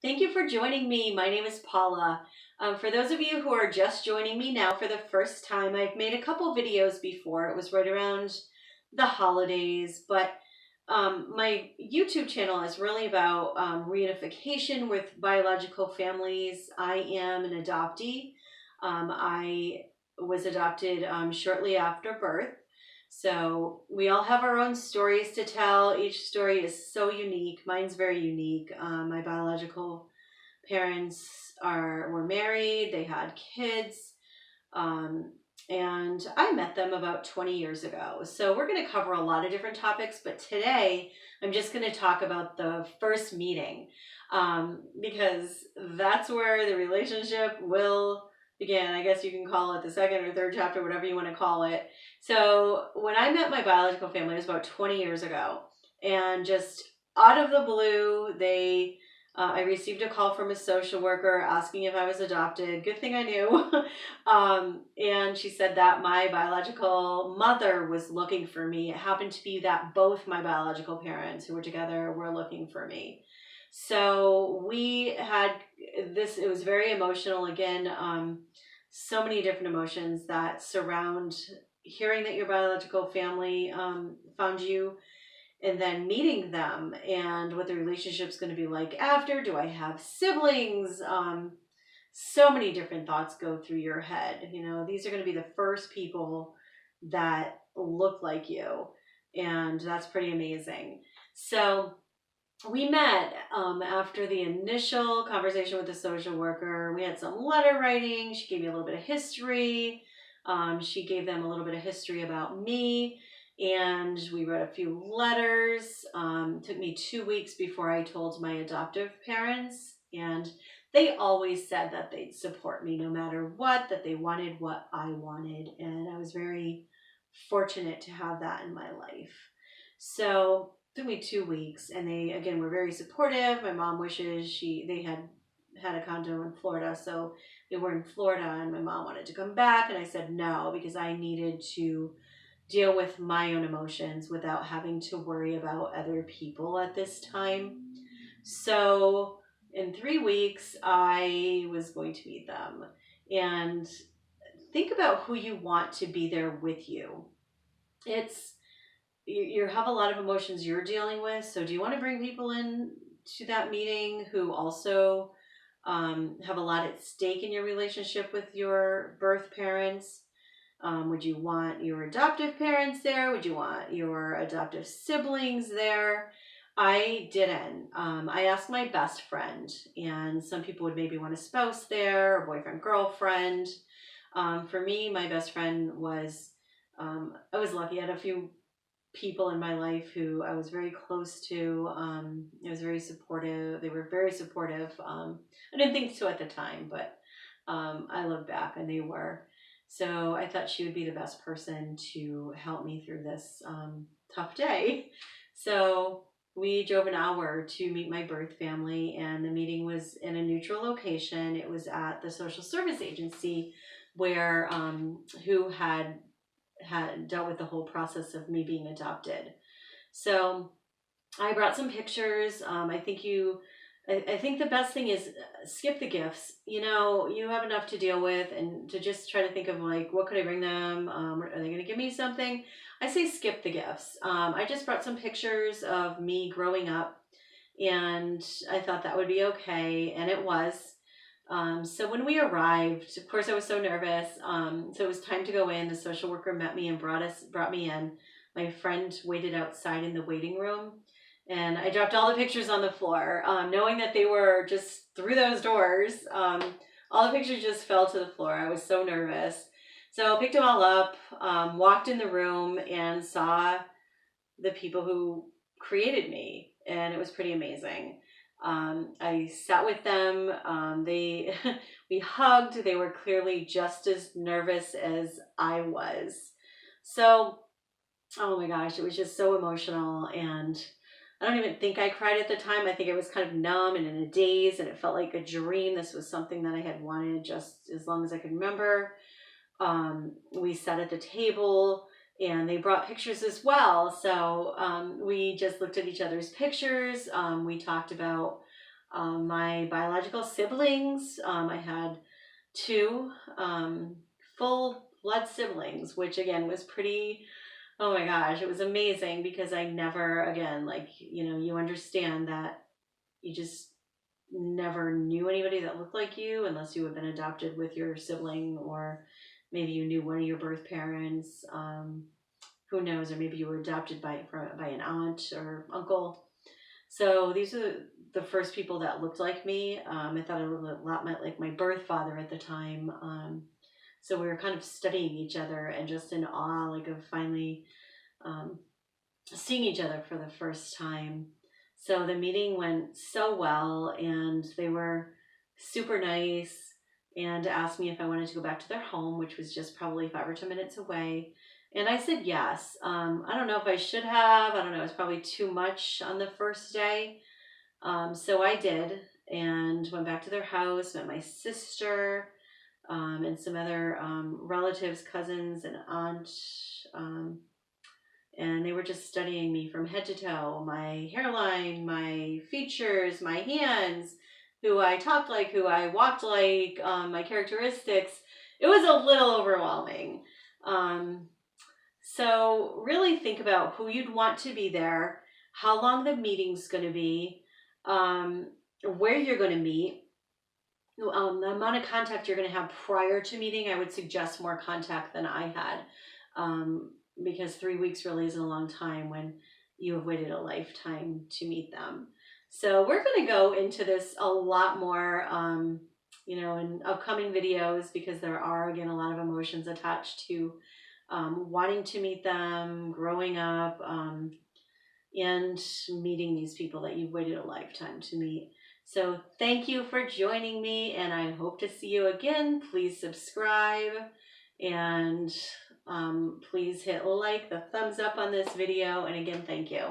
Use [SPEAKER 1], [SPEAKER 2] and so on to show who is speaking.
[SPEAKER 1] Thank you for joining me. My name is Paula. For those of you who are just joining me now for the first time, I've made a couple videos before. It was right around the holidays, but my YouTube channel is really about reunification with biological families. I am an adoptee. I was adopted shortly after birth. So we all have our own stories to tell. Each story is so unique. Mine's very unique. My biological parents were married. They had kids. And I met them about 20 years ago. So we're going to cover a lot of different topics, but today I'm just going to talk about the first meeting because that's where the relationship will begin. I guess you can call it the second or third chapter, whatever you want to call it. So when I met my biological family, it was about 20 years ago, and just out of the blue, I received a call from a social worker asking if I was adopted. Good thing I knew. And she said that my biological mother was looking for me. It happened to be that both my biological parents who were together were looking for me. So we had this, it was very emotional. Again, so many different emotions that surround hearing that your biological family found you, and then meeting them and what the relationship's going to be like after. Do I have siblings? So many different thoughts go through your head. You know, these are going to be the first people that look like you, and that's pretty amazing. So we met after the initial conversation with the social worker. We had some letter writing. She gave me a little bit of history. She gave them a little bit of history about me, and we wrote a few letters. Took me 2 weeks before I told my adoptive parents, and they always said that they'd support me no matter what, that they wanted what I wanted, and I was very fortunate to have that in my life. So it took me 2 weeks, and they again were very supportive. My mom wishes they had a condo in Florida, so they were in Florida, and my mom wanted to come back, and I said no because I needed to deal with my own emotions without having to worry about other people at this time. So in 3 weeks, I was going to meet them. And think about who you want to be there with you. You have a lot of emotions you're dealing with. So do you want to bring people in to that meeting who also have a lot at stake in your relationship with your birth parents? Would you want your adoptive parents there? Would you want your adoptive siblings there? I didn't. I asked my best friend, and some people would maybe want a spouse there, or boyfriend, girlfriend. For me, my best friend I was lucky. I had a few people in my life who I was very close to. It was very supportive. They were very supportive. I didn't think so at the time, but I look back and they were. So I thought she would be the best person to help me through this tough day. So we drove an hour to meet my birth family, and the meeting was in a neutral location. It was at the social service agency where who had dealt with the whole process of me being adopted. So I brought some pictures. I think the best thing is skip the gifts. You know, you have enough to deal with, and to just try to think of like, what could I bring them? Are they going to give me something? I say skip the gifts. I just brought some pictures of me growing up, and I thought that would be okay, and it was. So when we arrived, of course, I was so nervous. So it was time to go in. The social worker met me and brought me in. My friend waited outside in the waiting room, and I dropped all the pictures on the floor, knowing that they were just through those doors. All the pictures just fell to the floor. I was so nervous. So I picked them all up, walked in the room, and saw the people who created me, and it was pretty amazing. I sat with them. We hugged. They were clearly just as nervous as I was. So, oh my gosh, it was just so emotional, and I don't even think I cried at the time. I think I was kind of numb and in a daze, and it felt like a dream. This was something that I had wanted just as long as I could remember. We sat at the table, and they brought pictures as well. So we just looked at each other's pictures. We talked about My biological siblings, I had two full blood siblings, which again was pretty, oh my gosh, it was amazing because I never, again, like, you understand that you just never knew anybody that looked like you unless you had been adopted with your sibling, or maybe you knew one of your birth parents. Who knows? Or maybe you were adopted by an aunt or uncle. So these are the first people that looked like me. I thought I looked a lot like my birth father at the time. So we were kind of studying each other and just in awe, like of finally um, seeing each other for the first time. So the meeting went so well, and they were super nice and asked me if I wanted to go back to their home, which was just probably 5 or 10 minutes away. And I said yes. I don't know if I should have. I don't know. It was probably too much on the first day. So I did, and went back to their house, met my sister, and some other relatives, cousins, and aunt. Um, and they were just studying me from head to toe, my hairline, my features, my hands, who I talked like, who I walked like, my characteristics. It was a little overwhelming. So really think about who you'd want to be there, how long the meeting's going to be, where you're going to meet, the amount of contact you're going to have prior to meeting. I would suggest more contact than I had, because 3 weeks really isn't a long time when you have waited a lifetime to meet them. So we're going to go into this a lot more, in upcoming videos, because there are, again, a lot of emotions attached to wanting to meet them, growing up, and meeting these people that you've waited a lifetime to meet. So thank you for joining me, and I hope to see you again. Please subscribe, and please hit like, the thumbs up on this video. And again, thank you.